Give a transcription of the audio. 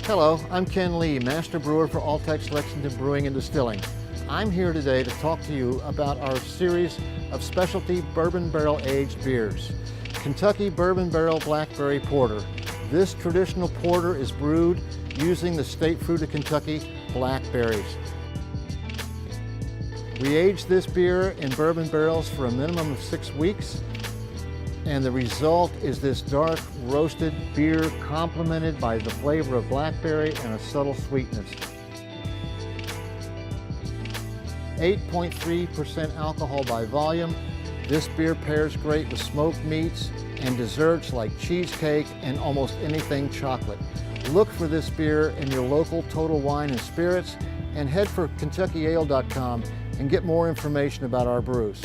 Hello, I'm Ken Lee, Master Brewer for Altex Lexington Brewing and Distilling. I'm here today to talk to you about our series of specialty Bourbon Barrel aged beers. Kentucky Bourbon Barrel Blackberry Porter. This traditional porter is brewed using the state fruit of Kentucky, blackberries. We age this beer in bourbon barrels for a minimum of 6 weeks, and the result is this dark roasted beer complemented by the flavor of blackberry and a subtle sweetness. 8.3% alcohol by volume. This beer pairs great with smoked meats and desserts like cheesecake and almost anything chocolate. Look for this beer in your local Total Wine and Spirits, and head for KentuckyAle.com and get more information about our brews.